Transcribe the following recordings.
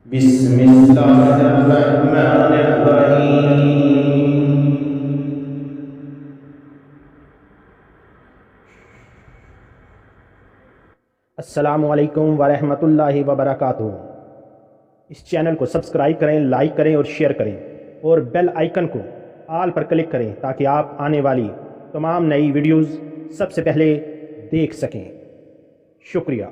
بسم اللہ الرحمن الرحیم۔ السلام علیکم ورحمۃ اللہ وبرکاتہ۔ اس چینل کو سبسکرائب کریں، لائک کریں اور شیئر کریں، اور بیل آئیکن کو آل پر کلک کریں تاکہ آپ آنے والی تمام نئی ویڈیوز سب سے پہلے دیکھ سکیں۔ شکریہ۔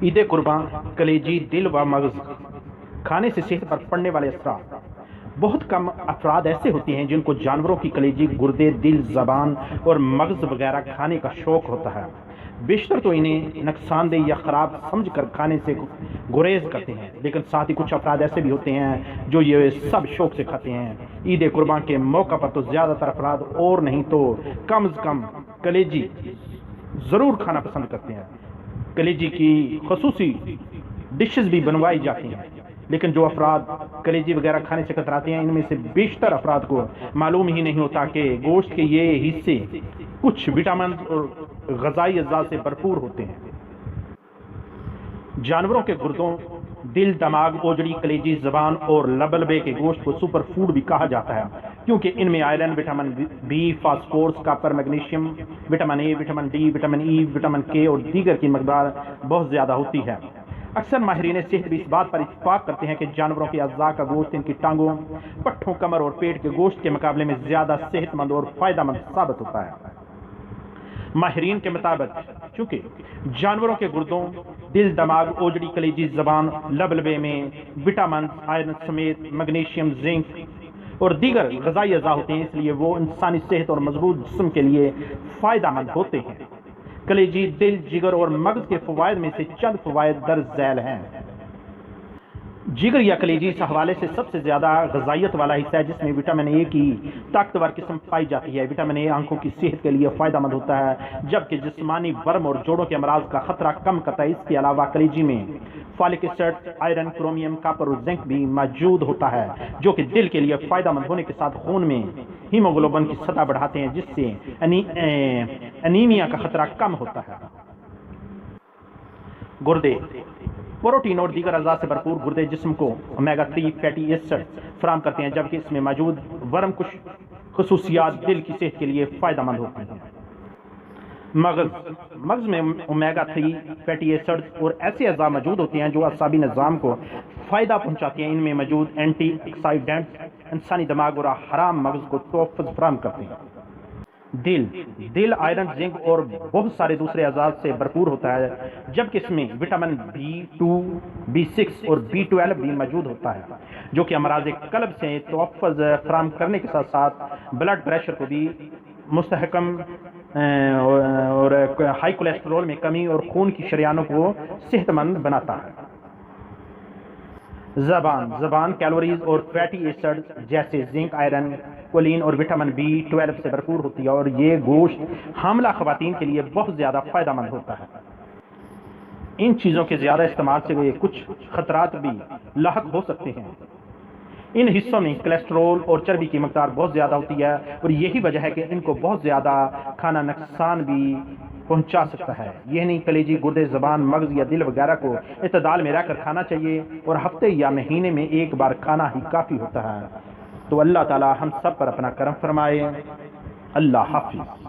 عید قربان، کلیجی، دل و مغز کھانے سے صحت پر پڑنے والے اثرات۔ بہت کم افراد ایسے ہوتے ہیں جن کو جانوروں کی کلیجی، گردے، دل، زبان اور مغز وغیرہ کھانے کا شوق ہوتا ہے۔ بیشتر تو انہیں نقصان دہ یا خراب سمجھ کر کھانے سے گریز کرتے ہیں، لیکن ساتھ ہی کچھ افراد ایسے بھی ہوتے ہیں جو یہ سب شوق سے کھاتے ہیں۔ عید قربان کے موقع پر تو زیادہ تر افراد اور نہیں تو کم از کم کلیجی ضرور کھانا پسند کرتے ہیں۔ کلیجی کی خصوصی ڈشز بھی بنوائی جاتی ہیں، لیکن جو افراد کلیجی وغیرہ کھانے سے کتراتے ہیں، ان میں سے بیشتر افراد کو معلوم ہی نہیں ہوتا کہ گوشت کے یہ حصے کچھ وٹامن اور غذائی اجزاء سے بھرپور ہوتے ہیں۔ جانوروں کے گردوں، دل، دماغ، اوجڑی، کلیجی، زبان اور لبلبے کے گوشت کو سپر فوڈ بھی کہا جاتا ہے، کیونکہ ان میں iron, vitamin B, phosphorus, copper, magnesium, vitamin A, vitamin D, vitamin E, vitamin کے اور دیگر کی مقدار بہت زیادہ ہوتی ہے۔ اکثر ماہرین صحت بھی اس بات پر اتفاق کرتے ہیں کہ جانوروں کے اعضاء کا گوشت ان کی ٹانگوں، پٹھوں، کمر اور پیٹ کے گوشت کے مقابلے میں زیادہ صحت مند اور فائدہ مند ثابت ہوتا ہے۔ ماہرین کے مطابق چونکہ جانوروں کے گردوں، دل، دماغ، اوجڑی، کلیجی، زبان، لبلبے میں وٹامن، آئرن سمیت میگنیشیم، زنک اور دیگر غذائی اجزاء ہوتے ہیں، اس لیے وہ انسانی صحت اور مضبوط جسم کے لیے فائدہ مند ہوتے ہیں۔ کلیجی، دل، جگر اور مغز کے فوائد میں سے چند فوائد درج ذیل ہیں۔ جگر یا کلیجی اس حوالے سے سب سے زیادہ غذائیت والا حصہ ہے، جس میں وٹامن اے کی طاقتور قسم پائی جاتی ہے۔ وٹامن اے آنکھوں کی صحت کے لیے فائدہ مند ہوتا ہے، جبکہ جسمانی ورم اور جوڑوں کے امراض کا خطرہ کم کرتا ہے۔ اس کے علاوہ کلیجی میں فالک ایسڈ، آئرن، کرومیم، کاپر اور زنک بھی موجود ہوتا ہے، جو کہ دل کے لیے فائدہ مند ہونے کے ساتھ خون میں ہیموگلوبن کی سطح بڑھاتے ہیں، جس سے انیمیا کا خطرہ کم ہوتا ہے۔ گردے، پروٹین اور دیگر اجزاء سے بھرپور گردے جسم کو اومیگا 3 فیٹی ایسڈ فراہم کرتے ہیں، جبکہ اس میں موجود ورم کش خصوصیات دل کی صحت کے لیے فائدہ مند ہوتی ہیں۔ مغز میں اومیگا 3 فیٹی ایسڈ اور ایسے اجزاء موجود ہوتے ہیں جو اعصابی نظام کو فائدہ پہنچاتے ہیں۔ ان میں موجود اینٹی آکسیڈنٹس انسانی دماغ اور حرام مغز کو تحفظ فراہم کرتے ہیں۔ دل آئرن، زنک اور بہت سارے دوسرے اعضاء سے بھرپور ہوتا ہے، جبکہ اس میں وٹامن B2، B6 اور B12 بھی موجود ہوتا ہے، جو کہ امراض قلب سے تحفظ فراہم کرنے کے ساتھ ساتھ بلڈ پریشر کو بھی مستحکم اور ہائی کولیسٹرول میں کمی اور خون کی شریانوں کو صحت مند بناتا ہے۔ زبان کیلوریز اور فیٹی ایسڈ جیسے زنک، آئرن، کولین اور وٹامن B12 سے بھرپور ہوتی ہے، اور یہ گوشت حاملہ خواتین کے لیے بہت زیادہ فائدہ مند ہوتا ہے۔ ان چیزوں کے زیادہ استعمال سے کچھ خطرات بھی لاحق ہو سکتے ہیں۔ ان حصوں میں کولیسٹرول اور چربی کی مقدار بہت زیادہ ہوتی ہے، اور یہی وجہ ہے کہ ان کو بہت زیادہ کھانا نقصان بھی پہنچا سکتا ہے۔ یہ نہیں، کلیجی، گردے، زبان، مغز یا دل وغیرہ کو اعتدال میں رہ کر کھانا چاہیے، اور ہفتے یا مہینے میں ایک بار کھانا ہی کافی ہوتا ہے۔ تو اللہ تعالی ہم سب پر اپنا کرم فرمائے۔ اللہ حافظ۔